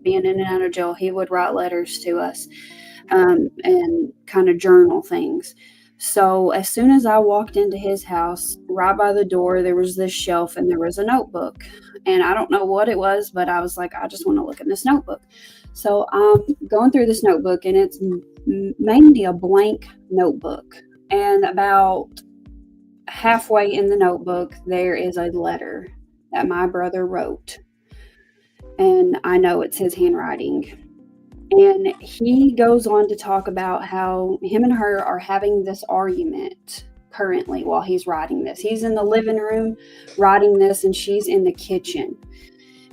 F: Being in and out of jail, he would write letters to us and kind of journal things. So as soon as I walked into his house, right by the door, there was this shelf and there was a notebook. And I don't know what it was, but I was like, I just want to look in this notebook. So I'm going through this notebook, and it's mainly a blank notebook. And about halfway in the notebook, there is a letter that my brother wrote. And I know it's his handwriting. And he goes on to talk about how him and her are having this argument currently while he's writing this. He's in the living room writing this, and she's in the kitchen.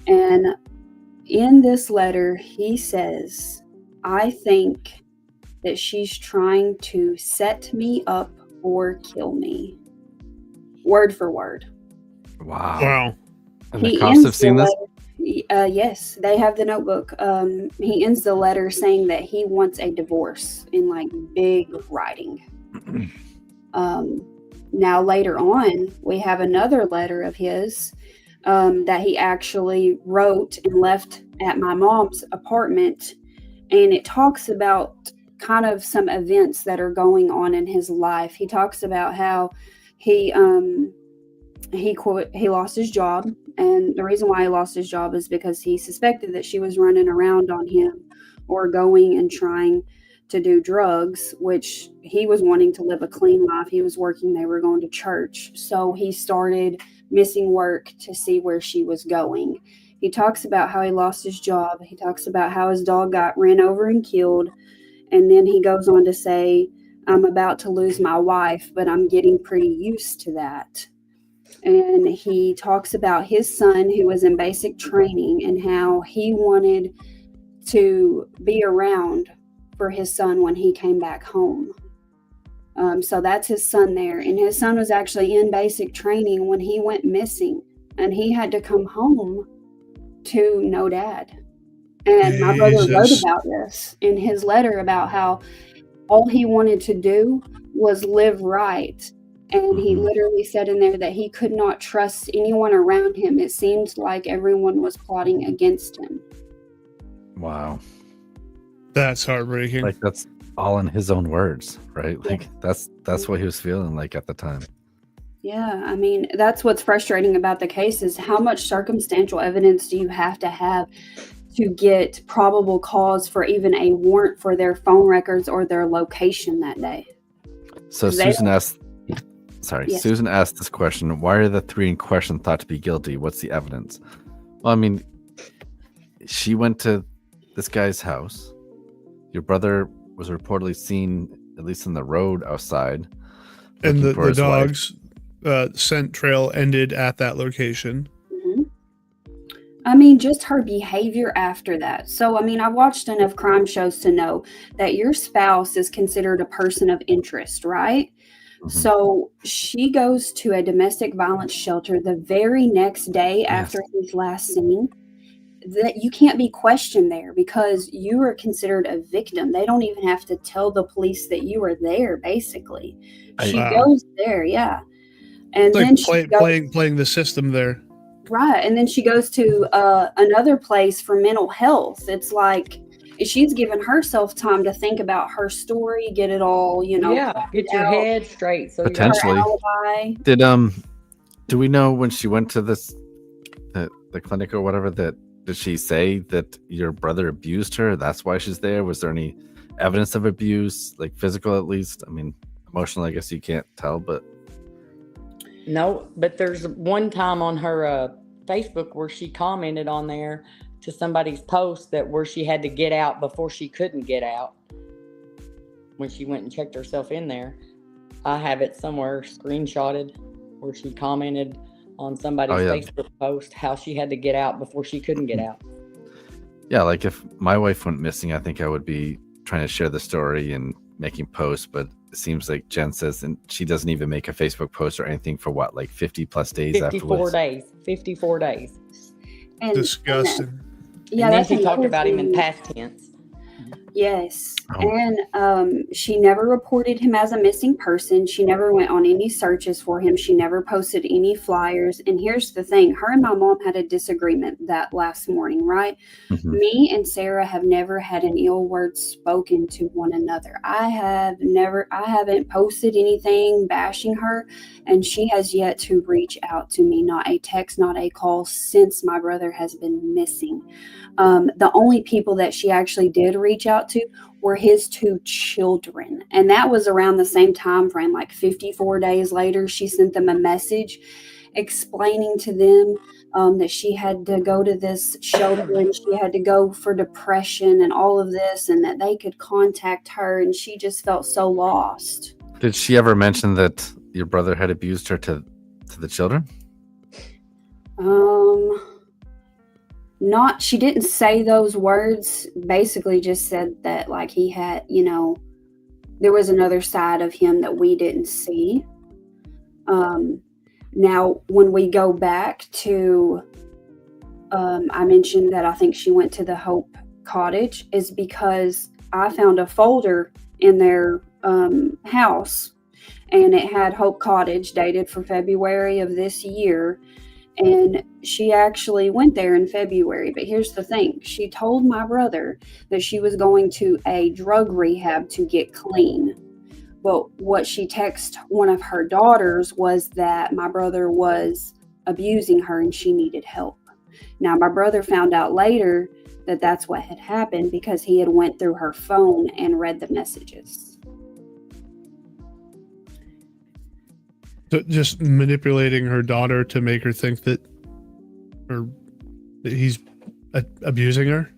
F: And in this letter, he says, "I think that she's trying to set me up or kill me." Word for word.
A: Wow. And
F: He
A: the cops
F: ends
A: have seen
F: the
A: this?
F: Yes, they have the notebook. He ends the letter saying that he wants a divorce in like big writing. Now later on, we have another letter of his that he actually wrote and left at my mom's apartment, and it talks about kind of some events that are going on in his life. He talks about how he lost his job, and the reason why he lost his job is because he suspected that she was running around on him or going and trying to do drugs, which he was wanting to live a clean life. He was working, they were going to church. So he started missing work to see where she was going. He talks about how he lost his job. He talks about how his dog got ran over and killed. And then he goes on to say, "I'm about to lose my wife, but I'm getting pretty used to that." And he talks about his son who was in basic training and how he wanted to be around for his son when he came back home. So that's his son there. And his son was actually in basic training when he went missing. And he had to come home to no dad. And my brother wrote about this in his letter about how all he wanted to do was live right. And he literally said in there that he could not trust anyone around him. It seemed like everyone was plotting against him.
A: Wow.
E: That's heartbreaking.
A: Like, that's all in his own words, right? Like, that's what he was feeling like at the time.
F: Yeah, I mean, that's what's frustrating about the case is how much circumstantial evidence do you have to get probable cause for even a warrant for their phone records or their location that day?
A: So Susan asked this question: why are the three in question thought to be guilty? What's the evidence? Well, I mean, she went to this guy's house. Your brother was reportedly seen, at least in the road outside.
E: And the dog's scent trail ended at that location.
F: Mm-hmm. I mean, just her behavior after that. So, I mean, I watched enough crime shows to know that your spouse is considered a person of interest, right? Mm-hmm. So she goes to a domestic violence shelter the very next day after he's last seen. That you can't be questioned there because you are considered a victim. They don't even have to tell the police that you were there, basically. She goes there, and
E: like
F: then she
E: playing the system there.
F: Right, and then she goes to another place for mental health. It's like she's given herself time to think about her story, get it all,
G: get your head straight. So
A: potentially.
F: Did
A: do we know when she went to the clinic or whatever did she say that your brother abused her? That's why she's there? Was there any evidence of abuse, like physical at least? I mean, emotional, I guess you can't tell, but
G: no. But there's one time on her Facebook where she commented on there to somebody's post that where she had to get out before she couldn't get out. when she went and checked herself in there. I have it somewhere screenshotted where she commented on somebody's Facebook post how she had to get out before she couldn't get out.
A: Yeah, like if my wife went missing, I think I would be trying to share the story and making posts, but it seems like Jen says, and she doesn't even make a Facebook post or anything for what, like 50 plus days
G: 54 days. 54 days.
F: And,
E: Disgusting.
F: Yeah,
G: And then
F: that's
G: she talked
F: another
G: about him in
F: thing.
G: past tense.
F: Yes. And she never reported him as a missing person. She never went on any searches for him. She never posted any flyers. And here's the thing. Her and my mom had a disagreement that last morning, right?
A: Mhm.
F: Me and Sarah have never had an ill word spoken to one another. I haven't posted anything bashing her, and she has yet to reach out to me. Not a text, not a call since my brother has been missing. The only people that she actually did reach out to were his 2 children. And that was around the same time frame, like 54 days later, she sent them a message explaining to them that she had to go to this shelter and she had to go for depression and all of this, and that they could contact her. And she just felt so lost.
A: Did she ever mention that your brother had abused her to the children?
F: She didn't say those words, basically just said that like he had, there was another side of him that we didn't see. Now, when we go back to, I mentioned that I think she went to the Hope Cottage is because I found a folder in their house, and it had Hope Cottage dated for February of this year. And she actually went there in February. But here's the thing. She told my brother that she was going to a drug rehab to get clean. But what she texted one of her daughters was that my brother was abusing her and she needed help. Now, my brother found out later that that's what had happened because he had went through her phone and read the messages.
E: So just manipulating her daughter to make her think that he's abusing her.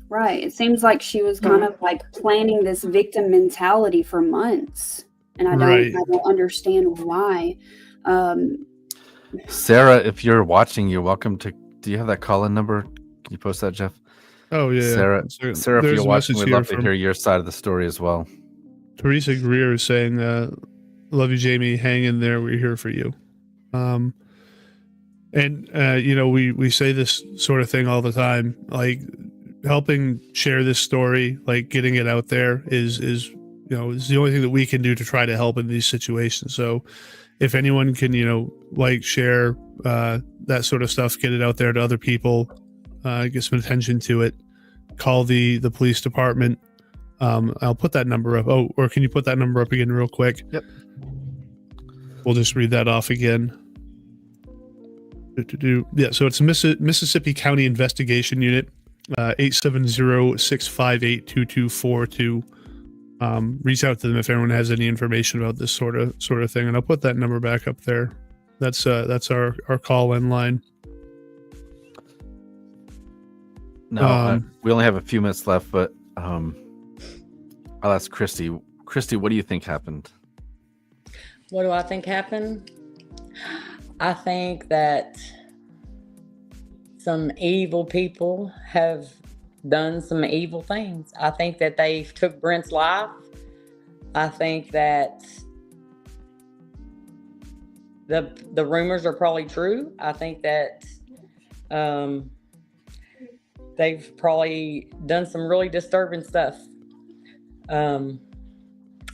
F: Right. It seems like she was kind of like planning this victim mentality for months. And I don't understand why.
A: Sarah, if you're watching, you're welcome to. Do you have that call-in number? Can you post that, Jeff?
E: Oh, yeah.
A: Sarah, if you're watching, we'd love to
E: from
A: hear your side of the story as well.
E: Teresa Greer is saying, love you, Jamie. Hang in there. We're here for you. We say this sort of thing all the time, like helping share this story, like getting it out there is the only thing that we can do to try to help in these situations. So if anyone can, share that sort of stuff, get it out there to other people, get some attention to it, call the police department. I'll put that number up. Oh, or can you put that number up again real quick?
A: Yep. We'll
E: just read that off again. Yeah, so it's Mississippi County Investigation Unit, 870-658-2242. Reach out to them if anyone has any information about this sort of thing, and I'll put that number back up there. That's our call-in line.
A: No, we only have a few minutes left, but I'll ask Christy. Christy, what do you think happened?
G: What do I think happened? I think that some evil people have done some evil things. I think that they took Brent's life. I think that the rumors are probably true. I think that they've probably done some really disturbing stuff.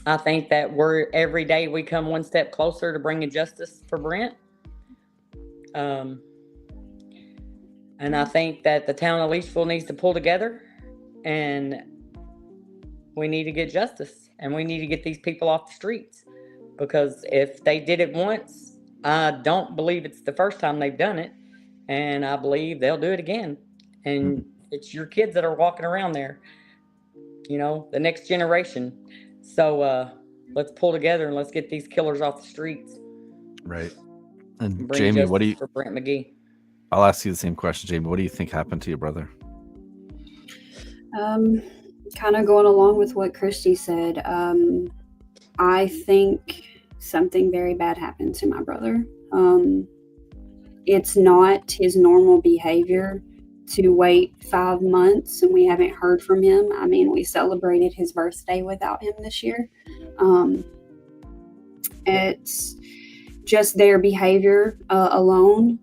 G: I think that every day we come one step closer to bringing justice for Brent. And I think that the town of Leachville needs to pull together, and we need to get justice, and we need to get these people off the streets, because if they did it once, I don't believe it's the first time they've done it, and I believe they'll do it again. And it's your kids that are walking around there, the next generation. So let's pull together and let's get these killers off the streets.
A: Right. And
G: bring
A: Jamie, what do you?
G: For Brent McGhee.
A: I'll ask you the same question, Jamie. What do you think happened to your brother?
F: kind of going along with what Christy said, I think something very bad happened to my brother. It's not his normal behavior to wait 5 months and we haven't heard from him. I mean, we celebrated his birthday without him this year. It's just their behavior alone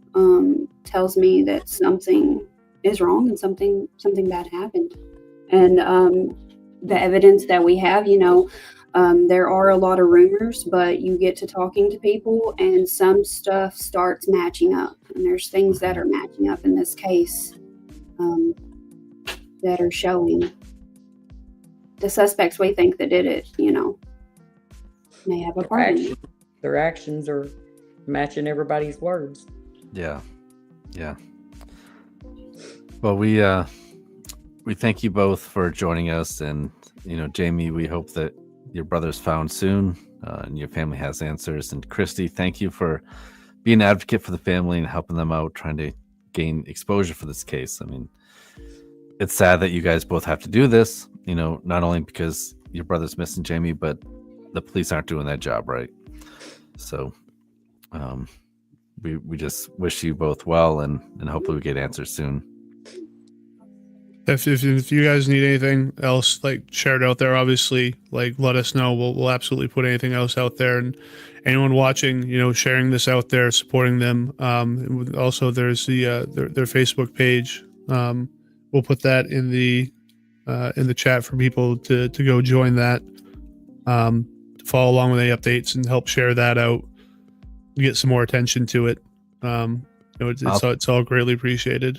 F: tells me that something is wrong and something bad happened. And the evidence that we have, there are a lot of rumors, but you get to talking to people and some stuff starts matching up. And there's things that are matching up in this case that are showing the suspects we think that did it, may have a part in it.
G: Their actions are matching everybody's words.
A: Yeah. Well, we thank you both for joining us, and Jamie, we hope that your brother's found soon and your family has answers. And Christy, thank you for being an advocate for the family and helping them out, trying to gain exposure for this case. I mean, it's sad that you guys both have to do this, not only because your brother's missing, Jamie, but the police aren't doing that job right. So we just wish you both well, and hopefully we get answers soon.
E: If you guys need anything else shared out there, obviously let us know. We'll absolutely put anything else out there, and anyone watching, sharing this out there, supporting them. Also, there's their Facebook page. We'll put that in the chat for people to go join that, to follow along with any updates and help share that out, get some more attention to it. It's all greatly appreciated.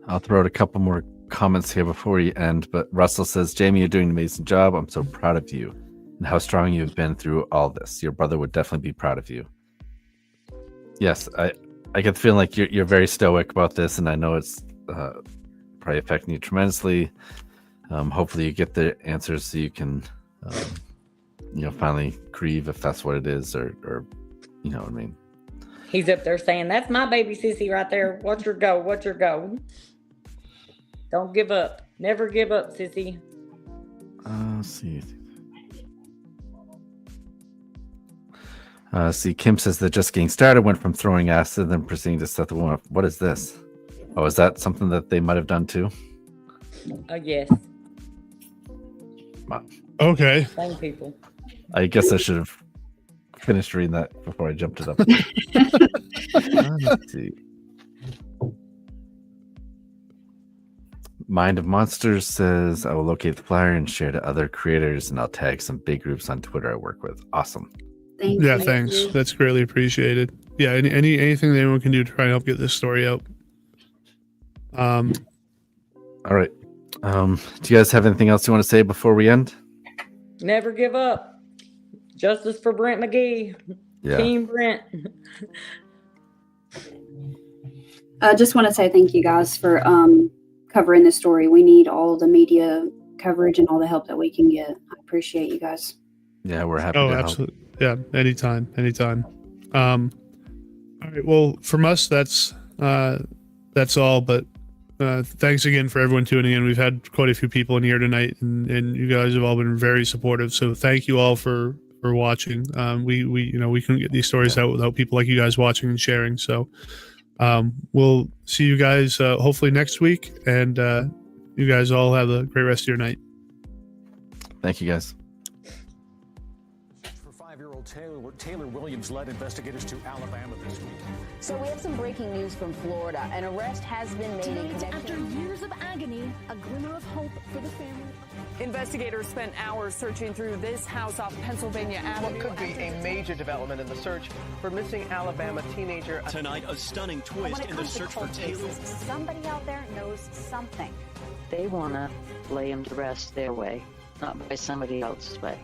A: I'll throw out a couple more comments here before we end, but Russell says, Jamie, you're doing an amazing job. I'm so proud of you and how strong you've been through all this. Your brother would definitely be proud of you. Yes, I get the feeling like you're very stoic about this, and I know it's probably affecting you tremendously. Hopefully you get the answers so you can finally grieve if that's what it is, or you know what I mean.
G: He's up there saying, that's my baby sissy right there. What's your go? Don't give up. Never give up, sissy.
A: Let's see. See, Kim says they're just getting started, went from throwing acid, then proceeding to set the woman up. What is this? Oh, is that something that they might have done too?
G: Yes.
A: Wow.
E: Okay.
G: Same people.
A: I guess I should have finished reading that before I jumped it up. Let's see. Mind of Monsters says, I will locate the flyer and share to other creators, and I'll tag some big groups on Twitter I work with. Awesome.
F: Thank
E: Yeah,
F: you.
E: thanks. That's greatly appreciated. Yeah, anything that anyone can do to try and help get this story out.
A: All right. Do you guys have anything else you want to say before we end?
G: Never give up. Justice for Brent McGhee.
A: Yeah.
G: Team Brent.
F: I just want to say thank you guys for covering this story. We need all the media coverage and all the help that we can get. I appreciate you guys.
A: Yeah, we're happy
E: Oh,
A: to
E: absolutely. Yeah, anytime. All right. Well, from us, that's all. But thanks again for everyone tuning in. We've had quite a few people in here tonight, and you guys have all been very supportive. So thank you all for watching. We couldn't get these stories out without people like you guys watching and sharing. So we'll see you guys hopefully next week, and you guys all have a great rest of your night.
A: Thank you, guys.
H: For 5-year-old Taylor Williams led investigators to Alabama this week.
I: So we have some breaking news from Florida. An arrest has been made in connection.
J: After years of agony, a glimmer of hope for the family.
K: Investigators spent hours searching through this house off Pennsylvania Avenue.
L: What could be a major development in the search for missing Alabama teenager.
H: Tonight, a stunning twist in the search for Taylor.
I: Somebody out there knows something.
M: They want to lay him to rest their way, not by somebody else's way.